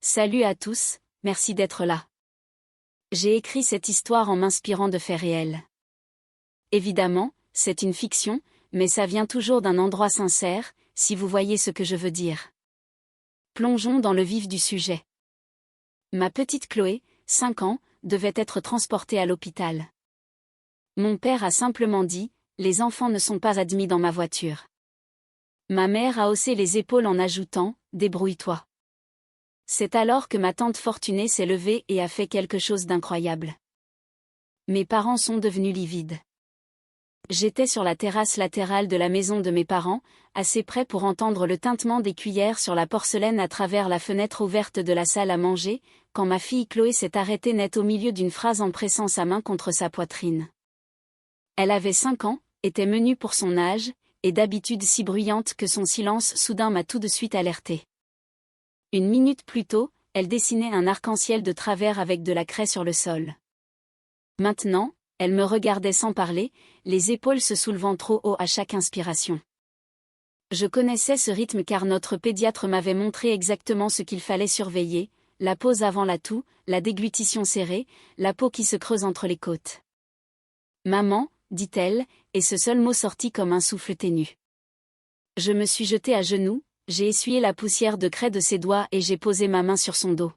Salut à tous, merci d'être là. J'ai écrit cette histoire en m'inspirant de faits réels. Évidemment, c'est une fiction, mais ça vient toujours d'un endroit sincère, si vous voyez ce que je veux dire. Plongeons dans le vif du sujet. Ma petite Chloé, 5 ans, devait être transportée à l'hôpital. Mon père a simplement dit, « Les enfants ne sont pas admis dans ma voiture ». Ma mère a haussé les épaules en ajoutant, « Débrouille-toi ». C'est alors que ma tante Fortunée s'est levée et a fait quelque chose d'incroyable. Mes parents sont devenus livides. J'étais sur la terrasse latérale de la maison de mes parents, assez près pour entendre le tintement des cuillères sur la porcelaine à travers la fenêtre ouverte de la salle à manger, quand ma fille Chloé s'est arrêtée net au milieu d'une phrase en pressant sa main contre sa poitrine. Elle avait 5 ans, était menue pour son âge, et d'habitude si bruyante que son silence soudain m'a tout de suite alertée. Une minute plus tôt, elle dessinait un arc-en-ciel de travers avec de la craie sur le sol. Maintenant, elle me regardait sans parler, les épaules se soulevant trop haut à chaque inspiration. Je connaissais ce rythme car notre pédiatre m'avait montré exactement ce qu'il fallait surveiller, la pause avant la toux, la déglutition serrée, la peau qui se creuse entre les côtes. « Maman », dit-elle, et ce seul mot sortit comme un souffle ténu. Je me suis jetée à genoux, j'ai essuyé la poussière de craie de ses doigts et j'ai posé ma main sur son dos.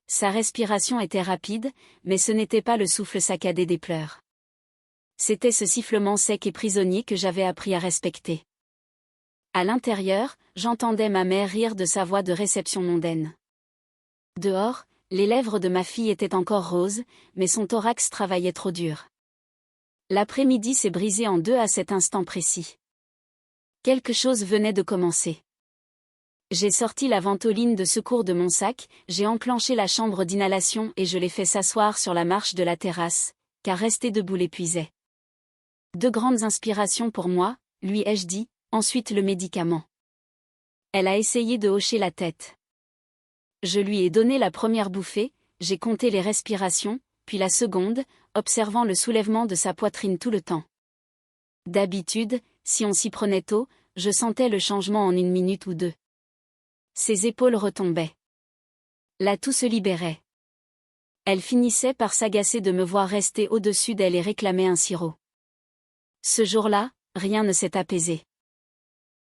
Sa respiration était rapide, mais ce n'était pas le souffle saccadé des pleurs. C'était ce sifflement sec et prisonnier que j'avais appris à respecter. À l'intérieur, j'entendais ma mère rire de sa voix de réception mondaine. Dehors, les lèvres de ma fille étaient encore roses, mais son thorax travaillait trop dur. L'après-midi s'est brisé en deux à cet instant précis. Quelque chose venait de commencer. J'ai sorti la ventoline de secours de mon sac, j'ai enclenché la chambre d'inhalation et je l'ai fait s'asseoir sur la marche de la terrasse, car rester debout l'épuisait. 2 grandes inspirations pour moi, lui ai-je dit, ensuite le médicament. Elle a essayé de hocher la tête. Je lui ai donné la première bouffée, j'ai compté les respirations, puis la seconde, observant le soulèvement de sa poitrine tout le temps. D'habitude, si on s'y prenait tôt, je sentais le changement en 1 minute ou 2. Ses épaules retombaient. La toux se libérait. Elle finissait par s'agacer de me voir rester au-dessus d'elle et réclamer un sirop. Ce jour-là, rien ne s'est apaisé.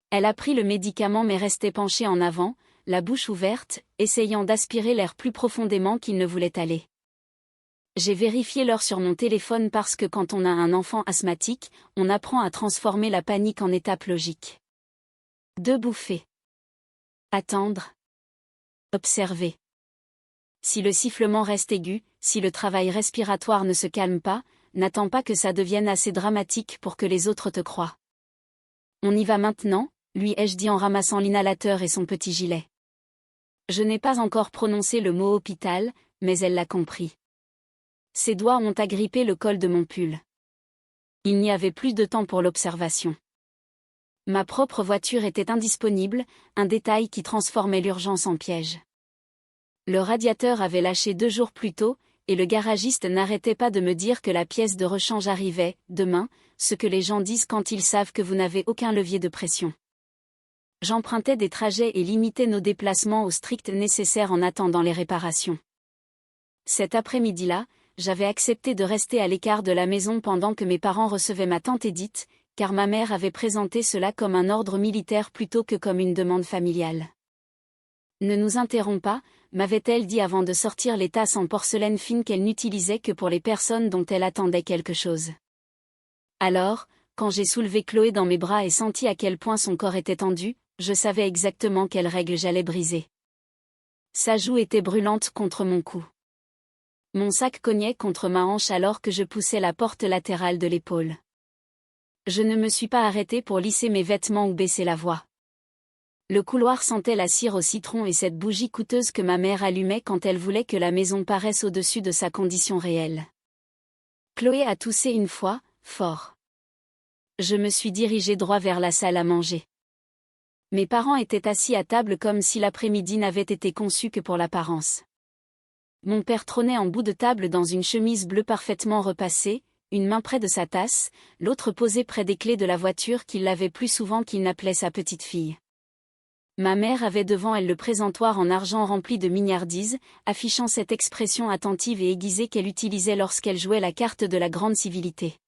Elle a pris le médicament mais restait penchée en avant, la bouche ouverte, essayant d'aspirer l'air plus profondément qu'il ne voulait aller. J'ai vérifié l'heure sur mon téléphone parce que quand on a un enfant asthmatique, on apprend à transformer la panique en étape logique. 2 bouffées. Attendre. Observer. Si le sifflement reste aigu, si le travail respiratoire ne se calme pas, n'attends pas que ça devienne assez dramatique pour que les autres te croient. On y va maintenant, lui ai-je dit en ramassant l'inhalateur et son petit gilet. Je n'ai pas encore prononcé le mot hôpital, mais elle l'a compris. Ses doigts ont agrippé le col de mon pull. Il n'y avait plus de temps pour l'observation. Ma propre voiture était indisponible, un détail qui transformait l'urgence en piège. Le radiateur avait lâché 2 jours plus tôt, et le garagiste n'arrêtait pas de me dire que la pièce de rechange arrivait, demain, ce que les gens disent quand ils savent que vous n'avez aucun levier de pression. J'empruntais des trajets et limitais nos déplacements au strict nécessaire en attendant les réparations. Cet après-midi-là, j'avais accepté de rester à l'écart de la maison pendant que mes parents recevaient ma tante Edith, car ma mère avait présenté cela comme un ordre militaire plutôt que comme une demande familiale. Ne nous interromps pas, m'avait-elle dit avant de sortir les tasses en porcelaine fine qu'elle n'utilisait que pour les personnes dont elle attendait quelque chose. Alors, quand j'ai soulevé Chloé dans mes bras et senti à quel point son corps était tendu, je savais exactement quelle règle j'allais briser. Sa joue était brûlante contre mon cou. Mon sac cognait contre ma hanche alors que je poussais la porte latérale de l'épaule. Je ne me suis pas arrêtée pour lisser mes vêtements ou baisser la voix. Le couloir sentait la cire au citron et cette bougie coûteuse que ma mère allumait quand elle voulait que la maison paraisse au-dessus de sa condition réelle. Chloé a toussé une fois, fort. Je me suis dirigée droit vers la salle à manger. Mes parents étaient assis à table comme si l'après-midi n'avait été conçu que pour l'apparence. Mon père trônait en bout de table dans une chemise bleue parfaitement repassée, une main près de sa tasse, l'autre posée près des clés de la voiture qu'il lavait plus souvent qu'il n'appelait sa petite fille. Ma mère avait devant elle le présentoir en argent rempli de mignardises, affichant cette expression attentive et aiguisée qu'elle utilisait lorsqu'elle jouait la carte de la grande civilité.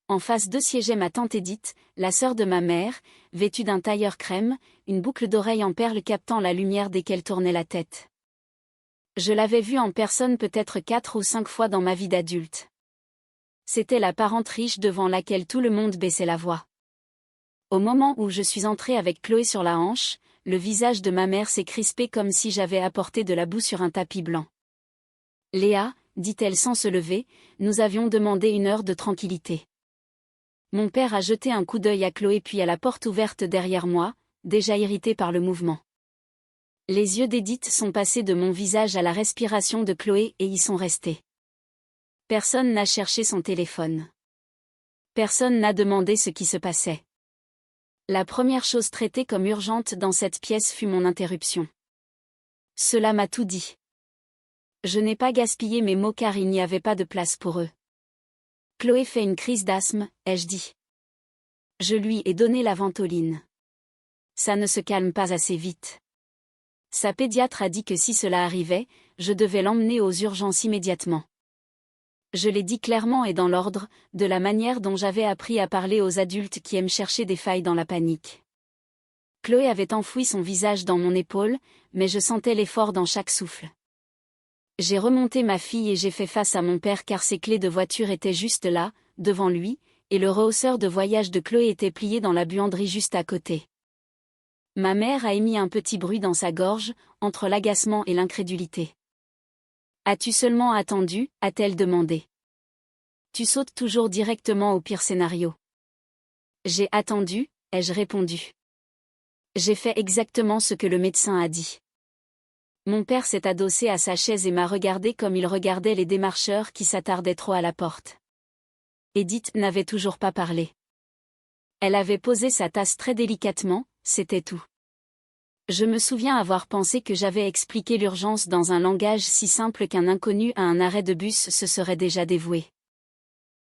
En face d'eux siégeait ma tante Édith, la sœur de ma mère, vêtue d'un tailleur crème, une boucle d'oreille en perles captant la lumière dès qu'elle tournait la tête. Je l'avais vue en personne peut-être 4 ou 5 fois dans ma vie d'adulte. C'était la parente riche devant laquelle tout le monde baissait la voix. Au moment où je suis entrée avec Chloé sur la hanche, le visage de ma mère s'est crispé comme si j'avais apporté de la boue sur un tapis blanc. « Léa, dit-elle sans se lever, nous avions demandé 1 heure de tranquillité. » Mon père a jeté un coup d'œil à Chloé puis à la porte ouverte derrière moi, déjà irrité par le mouvement. Les yeux d'Édith sont passés de mon visage à la respiration de Chloé et y sont restés. Personne n'a cherché son téléphone. Personne n'a demandé ce qui se passait. La première chose traitée comme urgente dans cette pièce fut mon interruption. Cela m'a tout dit. Je n'ai pas gaspillé mes mots car il n'y avait pas de place pour eux. Chloé fait une crise d'asthme, ai-je dit. Je lui ai donné la Ventoline. Ça ne se calme pas assez vite. Sa pédiatre a dit que si cela arrivait, je devais l'emmener aux urgences immédiatement. Je l'ai dit clairement et dans l'ordre, de la manière dont j'avais appris à parler aux adultes qui aiment chercher des failles dans la panique. Chloé avait enfoui son visage dans mon épaule, mais je sentais l'effort dans chaque souffle. J'ai remonté ma fille et j'ai fait face à mon père car ses clés de voiture étaient juste là, devant lui, et le rehausseur de voyage de Chloé était plié dans la buanderie juste à côté. Ma mère a émis un petit bruit dans sa gorge, entre l'agacement et l'incrédulité. « As-tu seulement attendu ?» a-t-elle demandé. « Tu sautes toujours directement au pire scénario. »« J'ai attendu » ai-je répondu. « J'ai fait exactement ce que le médecin a dit. » Mon père s'est adossé à sa chaise et m'a regardé comme il regardait les démarcheurs qui s'attardaient trop à la porte. Édith n'avait toujours pas parlé. Elle avait posé sa tasse très délicatement, c'était tout. Je me souviens avoir pensé que j'avais expliqué l'urgence dans un langage si simple qu'un inconnu à un arrêt de bus se serait déjà dévoué.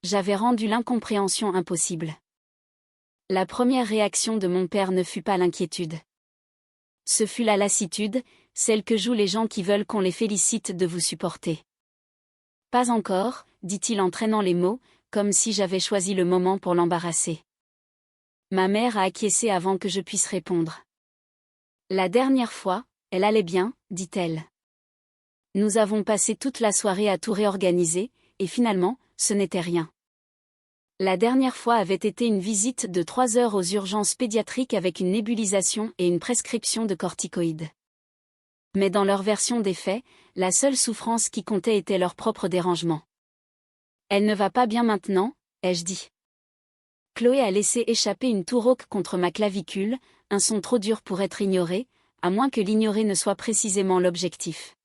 J'avais rendu l'incompréhension impossible. La première réaction de mon père ne fut pas l'inquiétude. Ce fut la lassitude, celle que jouent les gens qui veulent qu'on les félicite de vous supporter. « Pas encore », dit-il en traînant les mots, comme si j'avais choisi le moment pour l'embarrasser. Ma mère a acquiescé avant que je puisse répondre. La dernière fois, elle allait bien, dit-elle. Nous avons passé toute la soirée à tout réorganiser, et finalement, ce n'était rien. La dernière fois avait été une visite de 3 heures aux urgences pédiatriques avec une nébulisation et une prescription de corticoïdes. Mais dans leur version des faits, la seule souffrance qui comptait était leur propre dérangement. Elle ne va pas bien maintenant, ai-je dit. Chloé a laissé échapper une toux rauque contre ma clavicule, un son trop dur pour être ignoré, à moins que l'ignorer ne soit précisément l'objectif.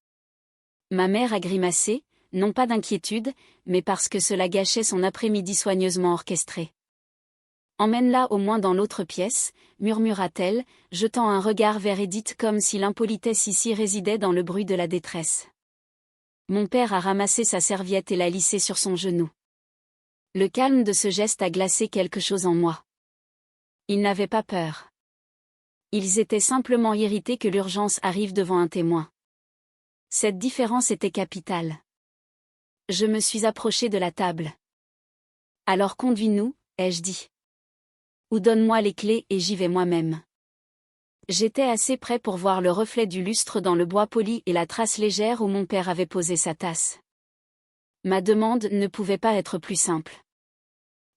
Ma mère a grimacé, non pas d'inquiétude, mais parce que cela gâchait son après-midi soigneusement orchestré. « Emmène-la au moins dans l'autre pièce », murmura-t-elle, jetant un regard vers Édith comme si l'impolitesse ici résidait dans le bruit de la détresse. Mon père a ramassé sa serviette et l'a lissée sur son genou. Le calme de ce geste a glacé quelque chose en moi. Ils n'avaient pas peur. Ils étaient simplement irrités que l'urgence arrive devant un témoin. Cette différence était capitale. Je me suis approchée de la table. « Alors conduis-nous », ai-je dit. « Ou donne-moi les clés et j'y vais moi-même. » J'étais assez près pour voir le reflet du lustre dans le bois poli et la trace légère où mon père avait posé sa tasse. Ma demande ne pouvait pas être plus simple.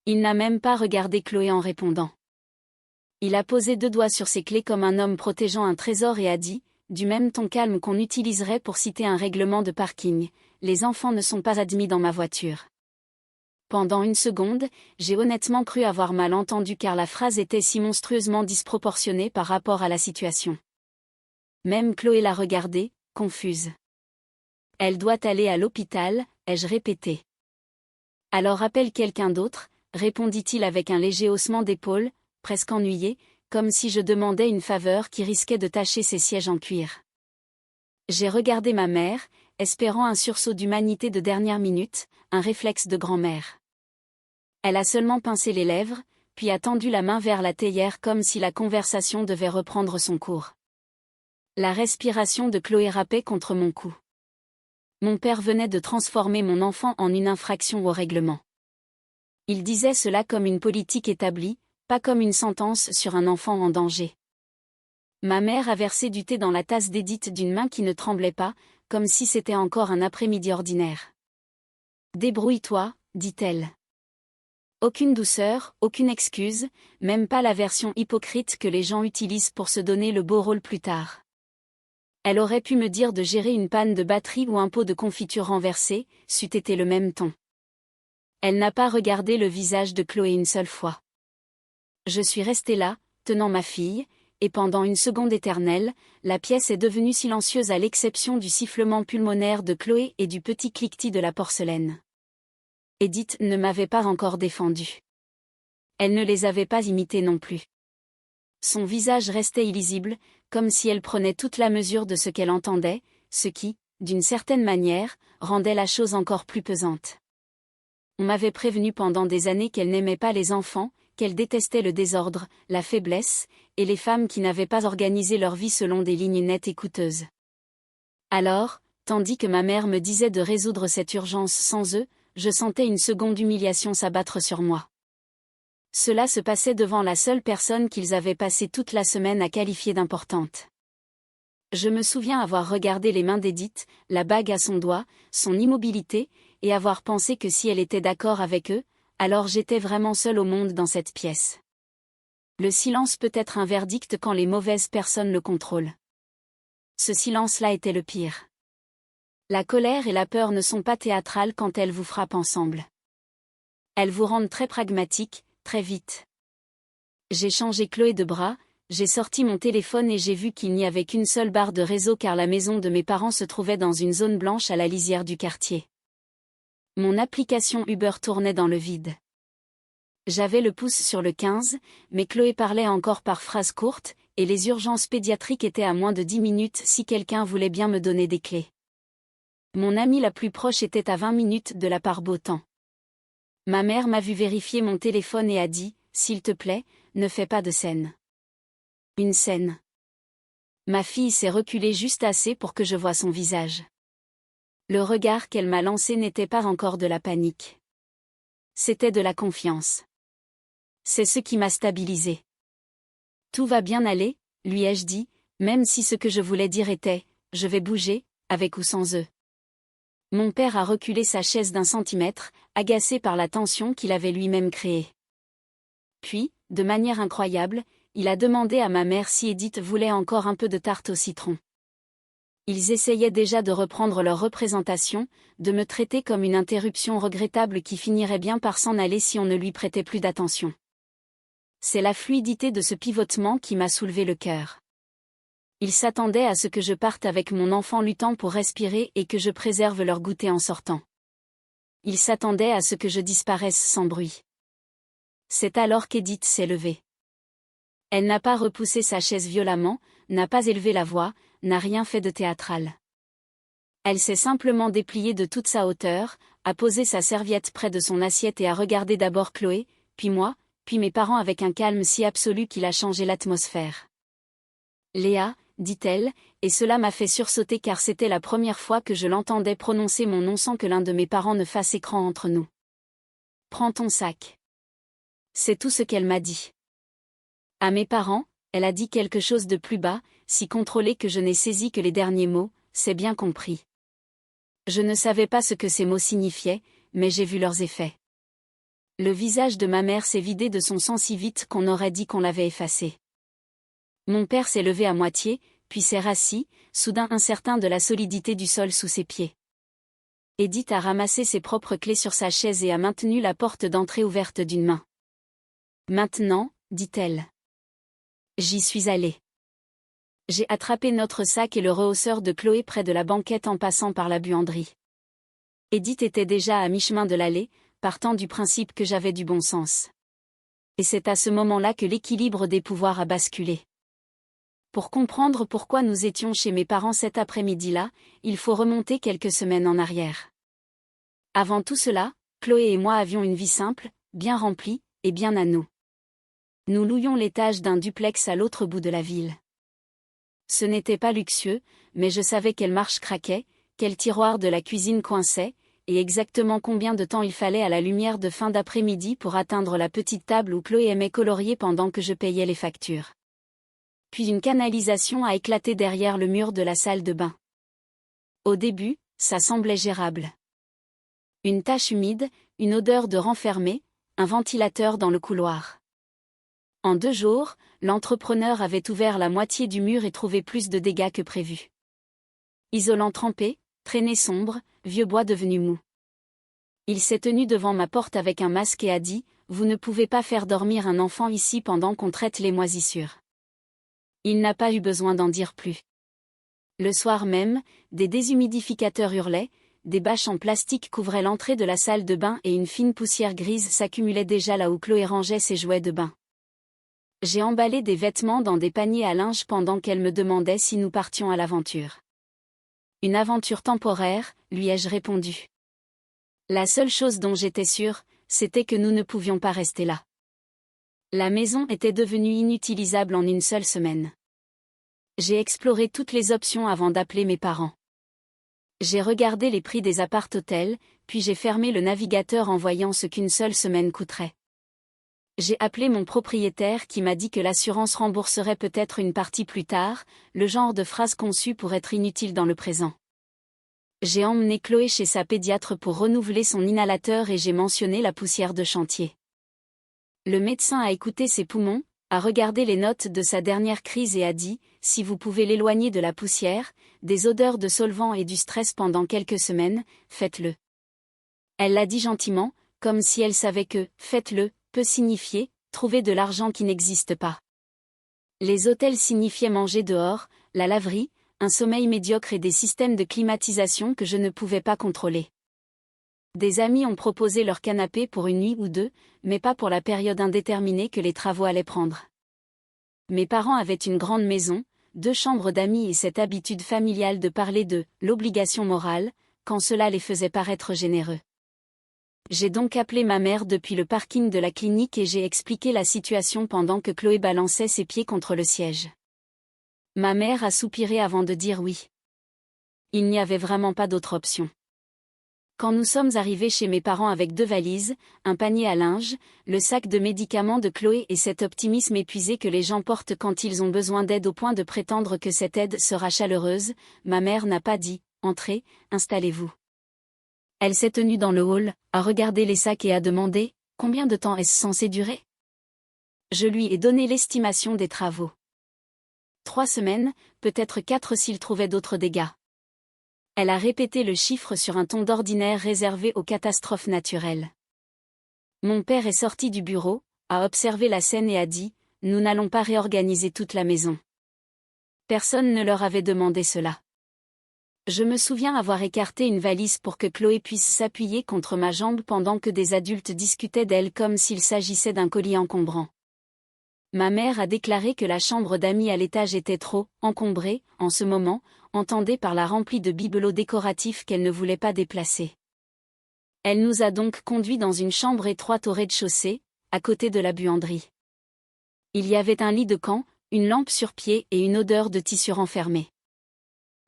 Il n'a même pas regardé Chloé en répondant. Il a posé 2 doigts sur ses clés comme un homme protégeant un trésor et a dit, du même ton calme qu'on utiliserait pour citer un règlement de parking, « Les enfants ne sont pas admis dans ma voiture. » Pendant 1 seconde, j'ai honnêtement cru avoir mal entendu car la phrase était si monstrueusement disproportionnée par rapport à la situation. Même Chloé l'a regardée, confuse. « Elle doit aller à l'hôpital », ai-je répété. « Alors appelle quelqu'un d'autre », répondit-il avec un léger haussement d'épaule, presque ennuyé, comme si je demandais une faveur qui risquait de tacher ses sièges en cuir. J'ai regardé ma mère, espérant un sursaut d'humanité de dernière minute, un réflexe de grand-mère. Elle a seulement pincé les lèvres, puis a tendu la main vers la théière comme si la conversation devait reprendre son cours. La respiration de Chloé râpait contre mon cou. Mon père venait de transformer mon enfant en une infraction au règlement. Il disait cela comme une politique établie, pas comme une sentence sur un enfant en danger. Ma mère a versé du thé dans la tasse d'Edith d'une main qui ne tremblait pas, comme si c'était encore un après-midi ordinaire. « Débrouille-toi », dit-elle. Aucune douceur, aucune excuse, même pas la version hypocrite que les gens utilisent pour se donner le beau rôle plus tard. Elle aurait pu me dire de gérer une panne de batterie ou un pot de confiture renversé, c'eût été le même ton. Elle n'a pas regardé le visage de Chloé une seule fois. Je suis restée là, tenant ma fille, et pendant une seconde éternelle, la pièce est devenue silencieuse à l'exception du sifflement pulmonaire de Chloé et du petit cliquetis de la porcelaine. Edith ne m'avait pas encore défendue. Elle ne les avait pas imités non plus. Son visage restait illisible, comme si elle prenait toute la mesure de ce qu'elle entendait, ce qui, d'une certaine manière, rendait la chose encore plus pesante. On m'avait prévenu pendant des années qu'elle n'aimait pas les enfants, qu'elle détestait le désordre, la faiblesse, et les femmes qui n'avaient pas organisé leur vie selon des lignes nettes et coûteuses. Alors, tandis que ma mère me disait de résoudre cette urgence sans eux, je sentais une seconde humiliation s'abattre sur moi. Cela se passait devant la seule personne qu'ils avaient passé toute la semaine à qualifier d'importante. Je me souviens avoir regardé les mains d'Edith, la bague à son doigt, son immobilité, et avoir pensé que si elle était d'accord avec eux, alors j'étais vraiment seule au monde dans cette pièce. Le silence peut être un verdict quand les mauvaises personnes le contrôlent. Ce silence-là était le pire. La colère et la peur ne sont pas théâtrales quand elles vous frappent ensemble. Elles vous rendent très pragmatique, très vite. J'ai changé Chloé de bras, j'ai sorti mon téléphone et j'ai vu qu'il n'y avait qu'une seule barre de réseau car la maison de mes parents se trouvait dans une zone blanche à la lisière du quartier. Mon application Uber tournait dans le vide. J'avais le pouce sur le 15, mais Chloé parlait encore par phrases courtes, et les urgences pédiatriques étaient à moins de 10 minutes si quelqu'un voulait bien me donner des clés. Mon amie la plus proche était à 20 minutes de la par beau temps. Ma mère m'a vu vérifier mon téléphone et a dit, « S'il te plaît, ne fais pas de scène. » Une scène. Ma fille s'est reculée juste assez pour que je voie son visage. Le regard qu'elle m'a lancé n'était pas encore de la panique. C'était de la confiance. C'est ce qui m'a stabilisée. Tout va bien aller, lui ai-je dit, même si ce que je voulais dire était, je vais bouger, avec ou sans eux. Mon père a reculé sa chaise d'1 centimètre, agacé par la tension qu'il avait lui-même créée. Puis, de manière incroyable, il a demandé à ma mère si Edith voulait encore un peu de tarte au citron. Ils essayaient déjà de reprendre leur représentation, de me traiter comme une interruption regrettable qui finirait bien par s'en aller si on ne lui prêtait plus d'attention. C'est la fluidité de ce pivotement qui m'a soulevé le cœur. Ils s'attendaient à ce que je parte avec mon enfant luttant pour respirer et que je préserve leur goûter en sortant. Ils s'attendaient à ce que je disparaisse sans bruit. C'est alors qu'Edith s'est levée. Elle n'a pas repoussé sa chaise violemment, n'a pas élevé la voix, n'a rien fait de théâtral. Elle s'est simplement dépliée de toute sa hauteur, a posé sa serviette près de son assiette et a regardé d'abord Chloé, puis moi, puis mes parents avec un calme si absolu qu'il a changé l'atmosphère. « Léa », dit-elle, et cela m'a fait sursauter car c'était la première fois que je l'entendais prononcer mon nom sans que l'un de mes parents ne fasse écran entre nous. « Prends ton sac. » C'est tout ce qu'elle m'a dit. À mes parents, elle a dit quelque chose de plus bas, si contrôlé que je n'ai saisi que les derniers mots, c'est bien compris. Je ne savais pas ce que ces mots signifiaient, mais j'ai vu leurs effets. Le visage de ma mère s'est vidé de son sang si vite qu'on aurait dit qu'on l'avait effacé. Mon père s'est levé à moitié, puis s'est rassis, soudain incertain de la solidité du sol sous ses pieds. Edith a ramassé ses propres clés sur sa chaise et a maintenu la porte d'entrée ouverte d'une main. « Maintenant », dit-elle. J'y suis allée. J'ai attrapé notre sac et le rehausseur de Chloé près de la banquette en passant par la buanderie. Edith était déjà à mi-chemin de l'allée, partant du principe que j'avais du bon sens. Et c'est à ce moment-là que l'équilibre des pouvoirs a basculé. Pour comprendre pourquoi nous étions chez mes parents cet après-midi-là, il faut remonter quelques semaines en arrière. Avant tout cela, Chloé et moi avions une vie simple, bien remplie, et bien à nous. Nous louions l'étage d'un duplex à l'autre bout de la ville. Ce n'était pas luxueux, mais je savais quelle marche craquait, quel tiroir de la cuisine coinçait, et exactement combien de temps il fallait à la lumière de fin d'après-midi pour atteindre la petite table où Chloé aimait colorier pendant que je payais les factures. Puis une canalisation a éclaté derrière le mur de la salle de bain. Au début, ça semblait gérable. Une tache humide, une odeur de renfermé, un ventilateur dans le couloir. En 2 jours, l'entrepreneur avait ouvert la moitié du mur et trouvé plus de dégâts que prévu. Isolant trempé, traînée sombre, vieux bois devenu mou. Il s'est tenu devant ma porte avec un masque et a dit « Vous ne pouvez pas faire dormir un enfant ici pendant qu'on traite les moisissures. » Il n'a pas eu besoin d'en dire plus. Le soir même, des déshumidificateurs hurlaient, des bâches en plastique couvraient l'entrée de la salle de bain et une fine poussière grise s'accumulait déjà là où Chloé rangeait ses jouets de bain. J'ai emballé des vêtements dans des paniers à linge pendant qu'elle me demandait si nous partions à l'aventure. Une aventure temporaire, lui ai-je répondu. La seule chose dont j'étais sûre, c'était que nous ne pouvions pas rester là. La maison était devenue inutilisable en une seule semaine. J'ai exploré toutes les options avant d'appeler mes parents. J'ai regardé les prix des appart-hôtels, puis j'ai fermé le navigateur en voyant ce qu'une seule semaine coûterait. J'ai appelé mon propriétaire qui m'a dit que l'assurance rembourserait peut-être une partie plus tard, le genre de phrase conçue pour être inutile dans le présent. J'ai emmené Chloé chez sa pédiatre pour renouveler son inhalateur et j'ai mentionné la poussière de chantier. Le médecin a écouté ses poumons, a regardé les notes de sa dernière crise et a dit « Si vous pouvez l'éloigner de la poussière, des odeurs de solvant et du stress pendant quelques semaines, faites-le. » Elle l'a dit gentiment, comme si elle savait que « faites-le » peut signifier « trouver de l'argent qui n'existe pas ». Les hôtels signifiaient manger dehors, la laverie, un sommeil médiocre et des systèmes de climatisation que je ne pouvais pas contrôler. Des amis ont proposé leur canapé pour une nuit ou 2, mais pas pour la période indéterminée que les travaux allaient prendre. Mes parents avaient une grande maison, 2 chambres d'amis et cette habitude familiale de parler de « l'obligation morale » quand cela les faisait paraître généreux. J'ai donc appelé ma mère depuis le parking de la clinique et j'ai expliqué la situation pendant que Chloé balançait ses pieds contre le siège. Ma mère a soupiré avant de dire oui. Il n'y avait vraiment pas d'autre option. Quand nous sommes arrivés chez mes parents avec 2 valises, un panier à linge, le sac de médicaments de Chloé et cet optimisme épuisé que les gens portent quand ils ont besoin d'aide au point de prétendre que cette aide sera chaleureuse, ma mère n'a pas dit « Entrez, installez-vous ». Elle s'est tenue dans le hall, a regardé les sacs et a demandé « Combien de temps est-ce censé durer ?» Je lui ai donné l'estimation des travaux. 3 semaines, peut-être 4 s'il trouvait d'autres dégâts. Elle a répété le chiffre sur un ton d'ordinaire réservé aux catastrophes naturelles. Mon père est sorti du bureau, a observé la scène et a dit « Nous n'allons pas réorganiser toute la maison. » Personne ne leur avait demandé cela. Je me souviens avoir écarté une valise pour que Chloé puisse s'appuyer contre ma jambe pendant que des adultes discutaient d'elle comme s'il s'agissait d'un colis encombrant. Ma mère a déclaré que la chambre d'amis à l'étage était trop encombrée, en ce moment, entendez par la remplie de bibelots décoratifs qu'elle ne voulait pas déplacer. Elle nous a donc conduits dans une chambre étroite au rez-de-chaussée, à côté de la buanderie. Il y avait un lit de camp, une lampe sur pied et une odeur de tissu renfermé.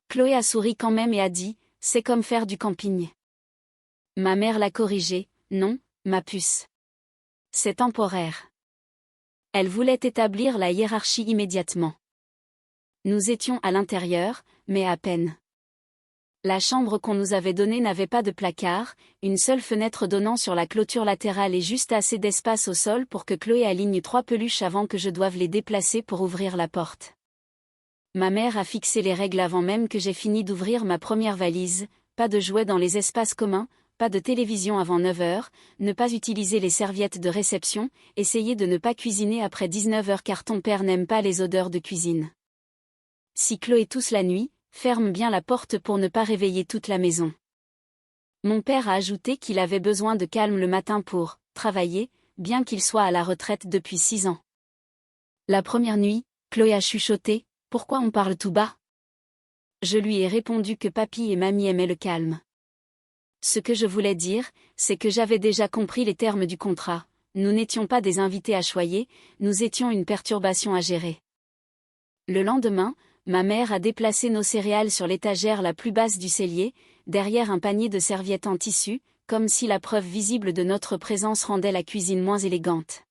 Chloé a souri quand même et a dit « C'est comme faire du camping ». Ma mère l'a corrigé « Non, ma puce. C'est temporaire ». Elle voulait établir la hiérarchie immédiatement. Nous étions à l'intérieur, mais à peine. La chambre qu'on nous avait donnée n'avait pas de placard, une seule fenêtre donnant sur la clôture latérale et juste assez d'espace au sol pour que Chloé aligne 3 peluches avant que je doive les déplacer pour ouvrir la porte. Ma mère a fixé les règles avant même que j'ai fini d'ouvrir ma première valise, pas de jouets dans les espaces communs, pas de télévision avant 9 h, ne pas utiliser les serviettes de réception, essayer de ne pas cuisiner après 19 h car ton père n'aime pas les odeurs de cuisine. Si Chloé tousse la nuit, ferme bien la porte pour ne pas réveiller toute la maison. Mon père a ajouté qu'il avait besoin de calme le matin pour travailler, bien qu'il soit à la retraite depuis 6 ans. La première nuit, Chloé a chuchoté. Pourquoi on parle tout bas ? Je lui ai répondu que papy et mamie aimaient le calme. Ce que je voulais dire, c'est que j'avais déjà compris les termes du contrat. nous n'étions pas des invités à choyer, nous étions une perturbation à gérer. Le lendemain, ma mère a déplacé nos céréales sur l'étagère la plus basse du cellier, derrière un panier de serviettes en tissu, comme si la preuve visible de notre présence rendait la cuisine moins élégante.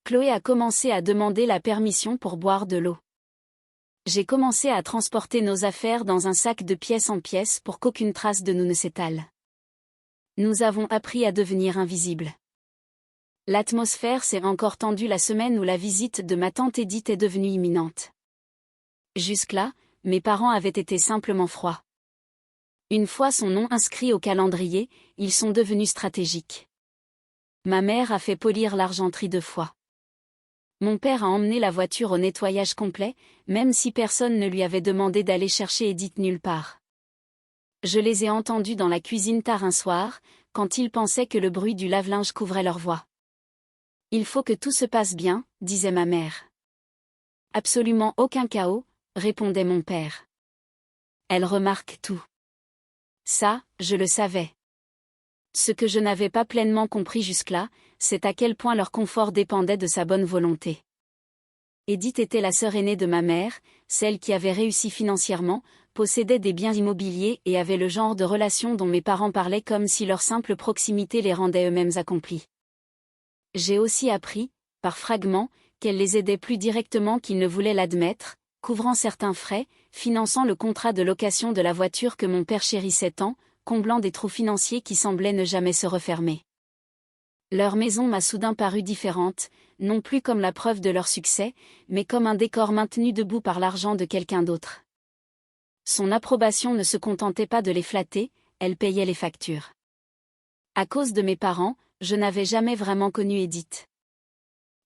Chloé a commencé à demander la permission pour boire de l'eau. J'ai commencé à transporter nos affaires dans un sac de pièce en pièce pour qu'aucune trace de nous ne s'étale. Nous avons appris à devenir invisibles. L'atmosphère s'est encore tendue la semaine où la visite de ma tante Edith est devenue imminente. Jusque-là, mes parents avaient été simplement froids. Une fois son nom inscrit au calendrier, ils sont devenus stratégiques. Ma mère a fait polir l'argenterie 2 fois. Mon père a emmené la voiture au nettoyage complet, même si personne ne lui avait demandé d'aller chercher Edith nulle part. Je les ai entendus dans la cuisine tard un soir, quand ils pensaient que le bruit du lave-linge couvrait leur voix. « Il faut que tout se passe bien », disait ma mère. « Absolument aucun chaos », répondait mon père. « Elle remarque tout. » Ça, je le savais. Ce que je n'avais pas pleinement compris jusque-là, c'est à quel point leur confort dépendait de sa bonne volonté. Edith était la sœur aînée de ma mère, celle qui avait réussi financièrement, possédait des biens immobiliers et avait le genre de relation dont mes parents parlaient comme si leur simple proximité les rendait eux-mêmes accomplis. J'ai aussi appris, par fragments, qu'elle les aidait plus directement qu'ils ne voulaient l'admettre, couvrant certains frais, finançant le contrat de location de la voiture que mon père chérissait tant, comblant des trous financiers qui semblaient ne jamais se refermer. Leur maison m'a soudain paru différente, non plus comme la preuve de leur succès, mais comme un décor maintenu debout par l'argent de quelqu'un d'autre. Son approbation ne se contentait pas de les flatter, elle payait les factures. À cause de mes parents, je n'avais jamais vraiment connu Edith.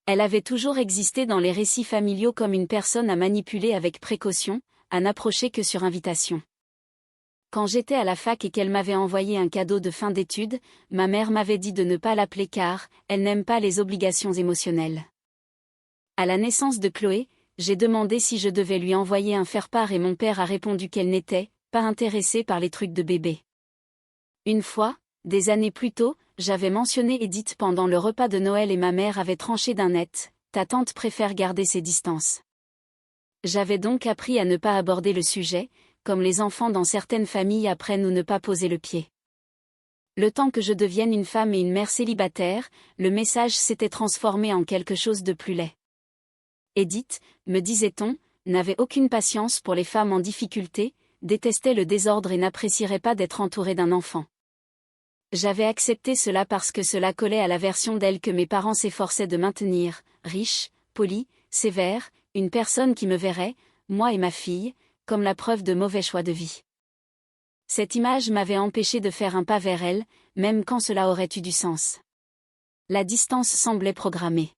Elle avait toujours existé dans les récits familiaux comme une personne à manipuler avec précaution, à n'approcher que sur invitation. Quand j'étais à la fac et qu'elle m'avait envoyé un cadeau de fin d'études, ma mère m'avait dit de ne pas l'appeler car elle n'aime pas les obligations émotionnelles. À la naissance de Chloé, j'ai demandé si je devais lui envoyer un faire-part et mon père a répondu qu'elle n'était pas intéressée par les trucs de bébé. Une fois, des années plus tôt, j'avais mentionné Edith pendant le repas de Noël et ma mère avait tranché d'un net, ta tante préfère garder ses distances. J'avais donc appris à ne pas aborder le sujet, comme les enfants dans certaines familles apprennent où ne pas poser le pied. Le temps que je devienne une femme et une mère célibataire, le message s'était transformé en quelque chose de plus laid. Edith, me disait-on, n'avait aucune patience pour les femmes en difficulté, détestait le désordre et n'apprécierait pas d'être entourée d'un enfant. J'avais accepté cela parce que cela collait à la version d'elle que mes parents s'efforçaient de maintenir, riche, polie, sévère, une personne qui me verrait, moi et ma fille, comme la preuve de mauvais choix de vie. Cette image m'avait empêché de faire un pas vers elle, même quand cela aurait eu du sens. La distance semblait programmée.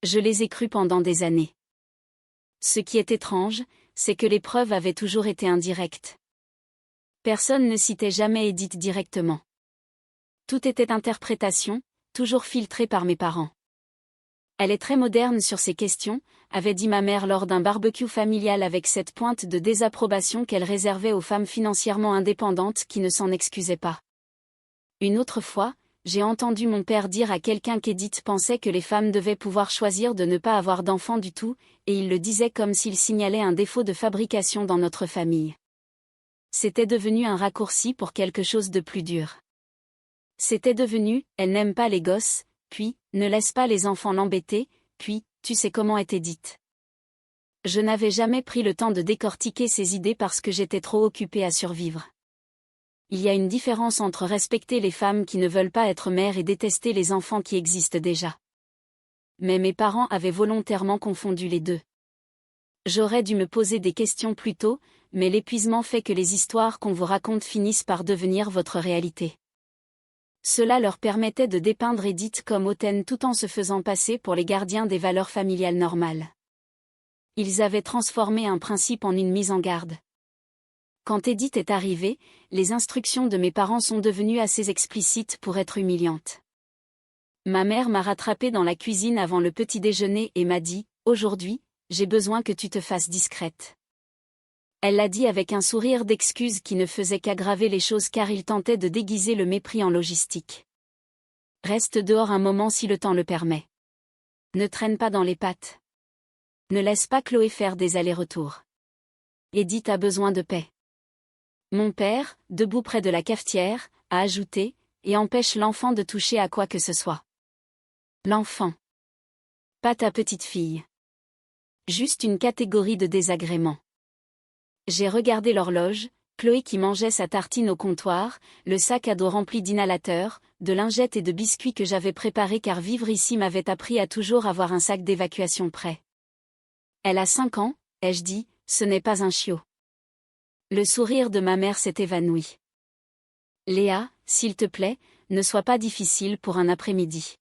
Je les ai crus pendant des années. Ce qui est étrange, c'est que les preuves avaient toujours été indirectes. Personne ne citait jamais Edith directement. Tout était interprétation, toujours filtré par mes parents. Elle est très moderne sur ces questions, avait dit ma mère lors d'un barbecue familial avec cette pointe de désapprobation qu'elle réservait aux femmes financièrement indépendantes qui ne s'en excusaient pas. Une autre fois, j'ai entendu mon père dire à quelqu'un qu'Edith pensait que les femmes devaient pouvoir choisir de ne pas avoir d'enfants du tout, et il le disait comme s'il signalait un défaut de fabrication dans notre famille. C'était devenu un raccourci pour quelque chose de plus dur. C'était devenu « elle n'aime pas les gosses », puis « ne laisse pas les enfants l'embêter », puis « tu sais comment est Edith ». Je n'avais jamais pris le temps de décortiquer ces idées parce que j'étais trop occupée à survivre. Il y a une différence entre respecter les femmes qui ne veulent pas être mères et détester les enfants qui existent déjà. Mais mes parents avaient volontairement confondu les deux. J'aurais dû me poser des questions plus tôt, mais l'épuisement fait que les histoires qu'on vous raconte finissent par devenir votre réalité. Cela leur permettait de dépeindre Edith comme hautaine tout en se faisant passer pour les gardiens des valeurs familiales normales. Ils avaient transformé un principe en une mise en garde. Quand Edith est arrivée, les instructions de mes parents sont devenues assez explicites pour être humiliantes. Ma mère m'a rattrapée dans la cuisine avant le petit déjeuner et m'a dit « Aujourd'hui, j'ai besoin que tu te fasses discrète ». Elle l'a dit avec un sourire d'excuse qui ne faisait qu'aggraver les choses car il tentait de déguiser le mépris en logistique. Reste dehors un moment si le temps le permet. Ne traîne pas dans les pattes. Ne laisse pas Chloé faire des allers-retours. Edith a besoin de paix. Mon père, debout près de la cafetière, a ajouté, et empêche l'enfant de toucher à quoi que ce soit. L'enfant. Pas ta petite fille. Juste une catégorie de désagréments. J'ai regardé l'horloge, Chloé qui mangeait sa tartine au comptoir, le sac à dos rempli d'inhalateurs, de lingettes et de biscuits que j'avais préparés car vivre ici m'avait appris à toujours avoir un sac d'évacuation prêt. Elle a 5 ans, ai-je dit, ce n'est pas un chiot. Le sourire de ma mère s'est évanoui. Léa, s'il te plaît, ne sois pas difficile pour un après-midi.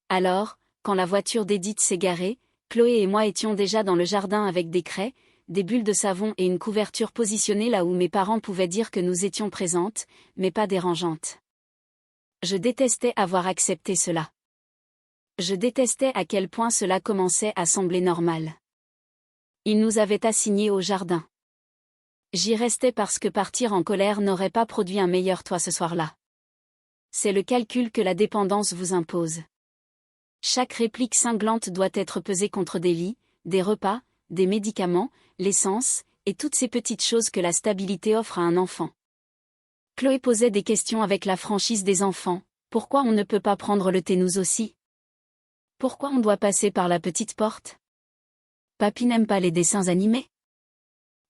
Alors, quand la voiture d'Edith s'est garée, Chloé et moi étions déjà dans le jardin avec des craies, des bulles de savon et une couverture positionnée là où mes parents pouvaient dire que nous étions présentes, mais pas dérangeantes. Je détestais avoir accepté cela. Je détestais à quel point cela commençait à sembler normal. Ils nous avaient assignés au jardin. J'y restais parce que partir en colère n'aurait pas produit un meilleur toit ce soir-là. C'est le calcul que la dépendance vous impose. Chaque réplique cinglante doit être pesée contre des lits, des repas, des médicaments, l'essence, et toutes ces petites choses que la stabilité offre à un enfant. Chloé posait des questions avec la franchise des enfants. Pourquoi on ne peut pas prendre le thé nous aussi? Pourquoi on doit passer par la petite porte? Papy n'aime pas les dessins animés?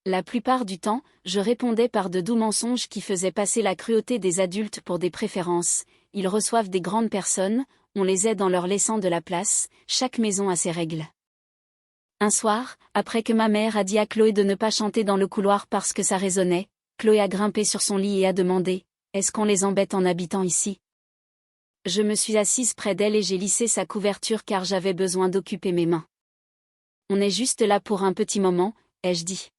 La plupart du temps, je répondais par de doux mensonges qui faisaient passer la cruauté des adultes pour des préférences. Ils reçoivent des grandes personnes, on les aide en leur laissant de la place, chaque maison a ses règles. Un soir, après que ma mère a dit à Chloé de ne pas chanter dans le couloir parce que ça résonnait, Chloé a grimpé sur son lit et a demandé « Est-ce qu'on les embête en habitant ici ?» Je me suis assise près d'elle et j'ai lissé sa couverture car j'avais besoin d'occuper mes mains. « On est juste là pour un petit moment », ai-je dit.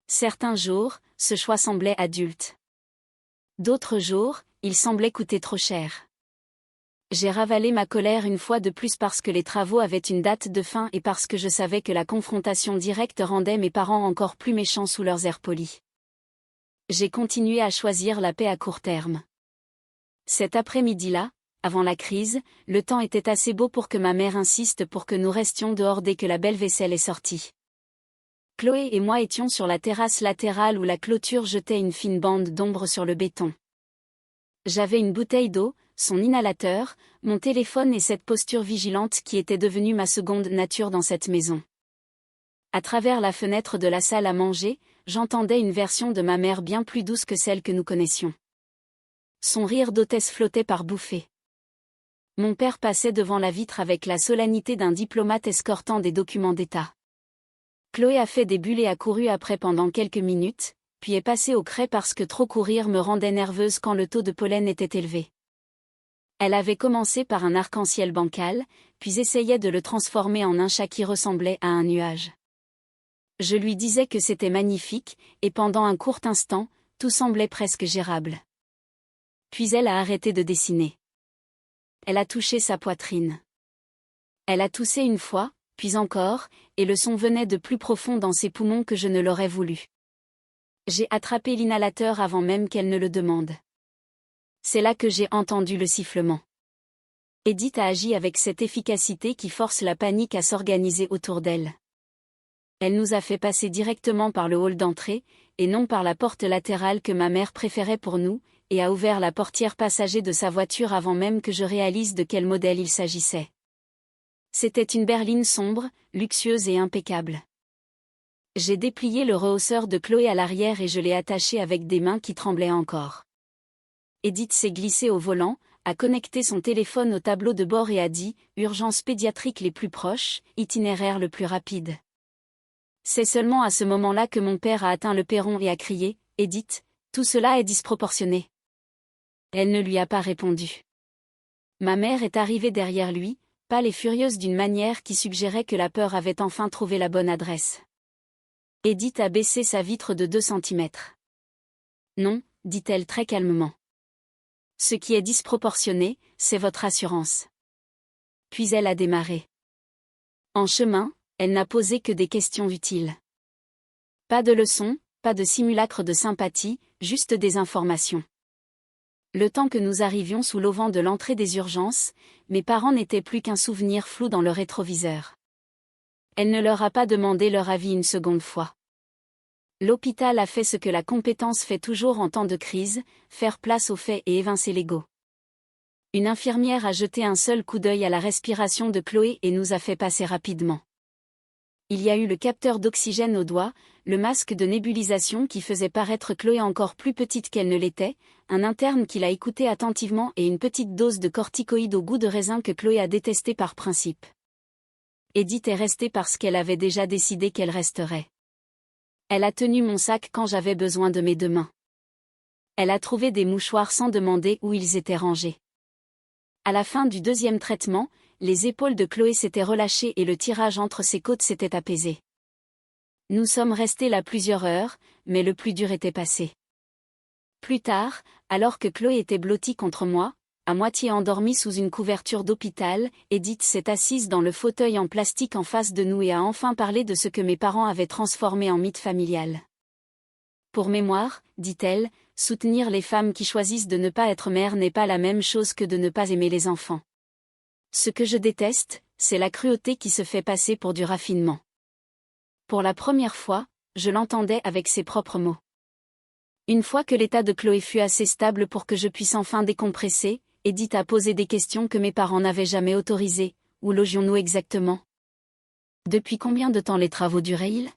Certains jours, ce choix semblait adulte. D'autres jours, il semblait coûter trop cher. J'ai ravalé ma colère une fois de plus parce que les travaux avaient une date de fin et parce que je savais que la confrontation directe rendait mes parents encore plus méchants sous leurs airs polis. J'ai continué à choisir la paix à court terme. Cet après-midi-là, avant la crise, le temps était assez beau pour que ma mère insiste pour que nous restions dehors dès que la belle vaisselle est sortie. Chloé et moi étions sur la terrasse latérale où la clôture jetait une fine bande d'ombre sur le béton. J'avais une bouteille d'eau, son inhalateur, mon téléphone et cette posture vigilante qui était devenue ma seconde nature dans cette maison. À travers la fenêtre de la salle à manger, j'entendais une version de ma mère bien plus douce que celle que nous connaissions. Son rire d'hôtesse flottait par bouffées. Mon père passait devant la vitre avec la solennité d'un diplomate escortant des documents d'État. Chloé a fait des bulles et a couru après pendant quelques minutes, puis est passée au crai parce que trop courir me rendait nerveuse quand le taux de pollen était élevé. Elle avait commencé par un arc-en-ciel bancal, puis essayait de le transformer en un chat qui ressemblait à un nuage. Je lui disais que c'était magnifique, et pendant un court instant, tout semblait presque gérable. Puis elle a arrêté de dessiner. Elle a touché sa poitrine. Elle a toussé une fois, puis encore, et le son venait de plus profond dans ses poumons que je ne l'aurais voulu. J'ai attrapé l'inhalateur avant même qu'elle ne le demande. C'est là que j'ai entendu le sifflement. Edith a agi avec cette efficacité qui force la panique à s'organiser autour d'elle. Elle nous a fait passer directement par le hall d'entrée, et non par la porte latérale que ma mère préférait pour nous, et a ouvert la portière passager de sa voiture avant même que je réalise de quel modèle il s'agissait. C'était une berline sombre, luxueuse et impeccable. J'ai déplié le rehausseur de Chloé à l'arrière et je l'ai attaché avec des mains qui tremblaient encore. Edith s'est glissée au volant, a connecté son téléphone au tableau de bord et a dit « Urgences pédiatriques les plus proches, itinéraire le plus rapide ». C'est seulement à ce moment-là que mon père a atteint le perron et a crié « Edith, tout cela est disproportionné ». Elle ne lui a pas répondu. Ma mère est arrivée derrière lui, pâle et furieuse d'une manière qui suggérait que la peur avait enfin trouvé la bonne adresse. Edith a baissé sa vitre de 2 centimètres. « Non, dit-elle très calmement. Ce qui est disproportionné, c'est votre assurance. » Puis elle a démarré. En chemin, elle n'a posé que des questions utiles. Pas de leçons, pas de simulacre de sympathie, juste des informations. Le temps que nous arrivions sous l'auvent de l'entrée des urgences, mes parents n'étaient plus qu'un souvenir flou dans le rétroviseur. Elle ne leur a pas demandé leur avis une seconde fois. L'hôpital a fait ce que la compétence fait toujours en temps de crise, faire place aux faits et évincer l'ego. Une infirmière a jeté un seul coup d'œil à la respiration de Chloé et nous a fait passer rapidement. Il y a eu le capteur d'oxygène au doigt, le masque de nébulisation qui faisait paraître Chloé encore plus petite qu'elle ne l'était, un interne qui l'a écoutée attentivement et une petite dose de corticoïdes au goût de raisin que Chloé a détesté par principe. Edith est restée parce qu'elle avait déjà décidé qu'elle resterait. Elle a tenu mon sac quand j'avais besoin de mes deux mains. Elle a trouvé des mouchoirs sans demander où ils étaient rangés. À la fin du deuxième traitement, les épaules de Chloé s'étaient relâchées et le tirage entre ses côtes s'était apaisé. Nous sommes restés là plusieurs heures, mais le plus dur était passé. Plus tard, alors que Chloé était blottie contre moi, à moitié endormie sous une couverture d'hôpital, Edith s'est assise dans le fauteuil en plastique en face de nous et a enfin parlé de ce que mes parents avaient transformé en mythe familial. Pour mémoire, dit-elle, soutenir les femmes qui choisissent de ne pas être mères n'est pas la même chose que de ne pas aimer les enfants. Ce que je déteste, c'est la cruauté qui se fait passer pour du raffinement. Pour la première fois, je l'entendais avec ses propres mots. Une fois que l'état de Chloé fut assez stable pour que je puisse enfin décompresser, Edith a posé des questions que mes parents n'avaient jamais autorisées. Où logions-nous exactement? Depuis combien de temps les travaux duraient-ils?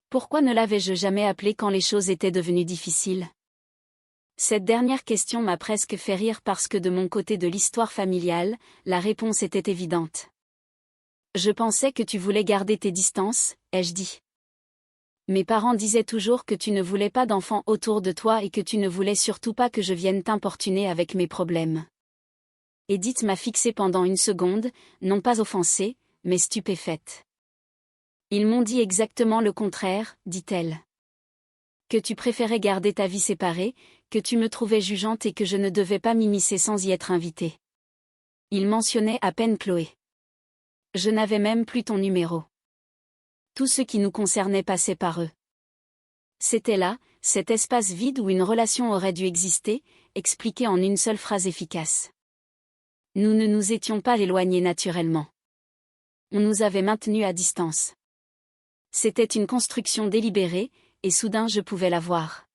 Pourquoi ne l'avais-je jamais appelé quand les choses étaient devenues difficiles? Cette dernière question m'a presque fait rire parce que de mon côté de l'histoire familiale, la réponse était évidente. Je pensais que tu voulais garder tes distances, ai-je dit. Mes parents disaient toujours que tu ne voulais pas d'enfants autour de toi et que tu ne voulais surtout pas que je vienne t'importuner avec mes problèmes. Edith m'a fixée pendant une seconde, non pas offensée, mais stupéfaite. Ils m'ont dit exactement le contraire, dit-elle. Que tu préférais garder ta vie séparée, que tu me trouvais jugeante et que je ne devais pas m'immiscer sans y être invitée. Ils mentionnaient à peine Chloé. Je n'avais même plus ton numéro. Tout ce qui nous concernait passait par eux. C'était là, cet espace vide où une relation aurait dû exister, expliqué en une seule phrase efficace. Nous ne nous étions pas éloignés naturellement. On nous avait maintenus à distance. C'était une construction délibérée, et soudain je pouvais la voir.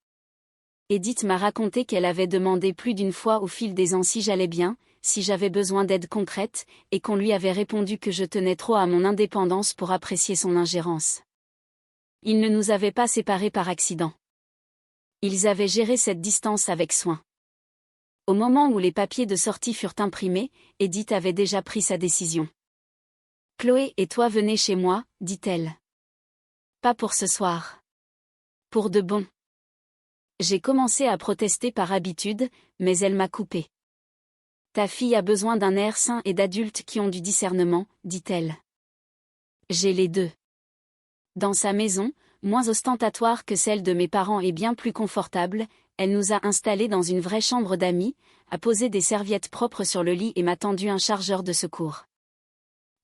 Edith m'a raconté qu'elle avait demandé plus d'une fois au fil des ans si j'allais bien, si j'avais besoin d'aide concrète, et qu'on lui avait répondu que je tenais trop à mon indépendance pour apprécier son ingérence. Ils ne nous avaient pas séparés par accident. Ils avaient géré cette distance avec soin. Au moment où les papiers de sortie furent imprimés, Edith avait déjà pris sa décision. « Chloé et toi venez chez moi, dit-elle. Pas pour ce soir. Pour de bon. » J'ai commencé à protester par habitude, mais elle m'a coupé. « Ta fille a besoin d'un air sain et d'adultes qui ont du discernement, dit-elle. J'ai les deux. » Dans sa maison, moins ostentatoire que celle de mes parents et bien plus confortable, elle nous a installés dans une vraie chambre d'amis, a posé des serviettes propres sur le lit et m'a tendu un chargeur de secours.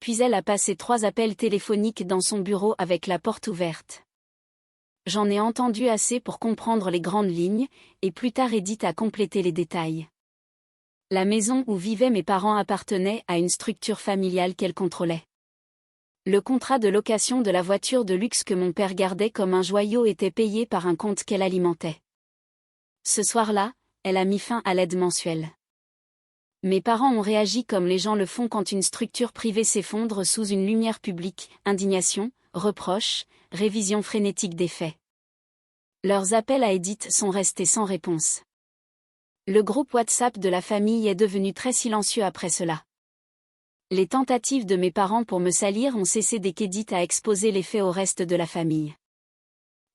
Puis elle a passé 3 appels téléphoniques dans son bureau avec la porte ouverte. J'en ai entendu assez pour comprendre les grandes lignes, et plus tard Edith a complété les détails. La maison où vivaient mes parents appartenait à une structure familiale qu'elle contrôlait. Le contrat de location de la voiture de luxe que mon père gardait comme un joyau était payé par un compte qu'elle alimentait. Ce soir-là, elle a mis fin à l'aide mensuelle. Mes parents ont réagi comme les gens le font quand une structure privée s'effondre sous une lumière publique, indignation, reproche, révision frénétique des faits. Leurs appels à Edith sont restés sans réponse. Le groupe WhatsApp de la famille est devenu très silencieux après cela. Les tentatives de mes parents pour me salir ont cessé dès qu'Edith a exposé les faits au reste de la famille.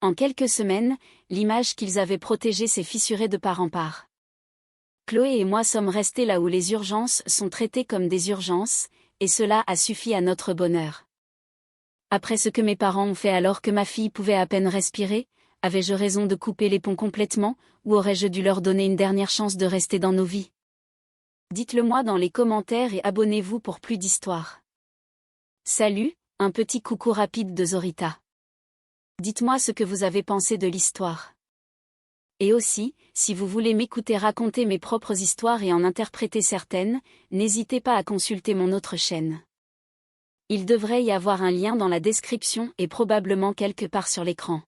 En quelques semaines, l'image qu'ils avaient protégée s'est fissurée de part en part. Chloé et moi sommes restés là où les urgences sont traitées comme des urgences, et cela a suffi à notre bonheur. Après ce que mes parents ont fait alors que ma fille pouvait à peine respirer, avais-je raison de couper les ponts complètement, ou aurais-je dû leur donner une dernière chance de rester dans nos vies? Dites-le moi dans les commentaires et abonnez-vous pour plus d'histoires. Salut, un petit coucou rapide de Zorita. Dites-moi ce que vous avez pensé de l'histoire. Et aussi, si vous voulez m'écouter raconter mes propres histoires et en interpréter certaines, n'hésitez pas à consulter mon autre chaîne. Il devrait y avoir un lien dans la description et probablement quelque part sur l'écran.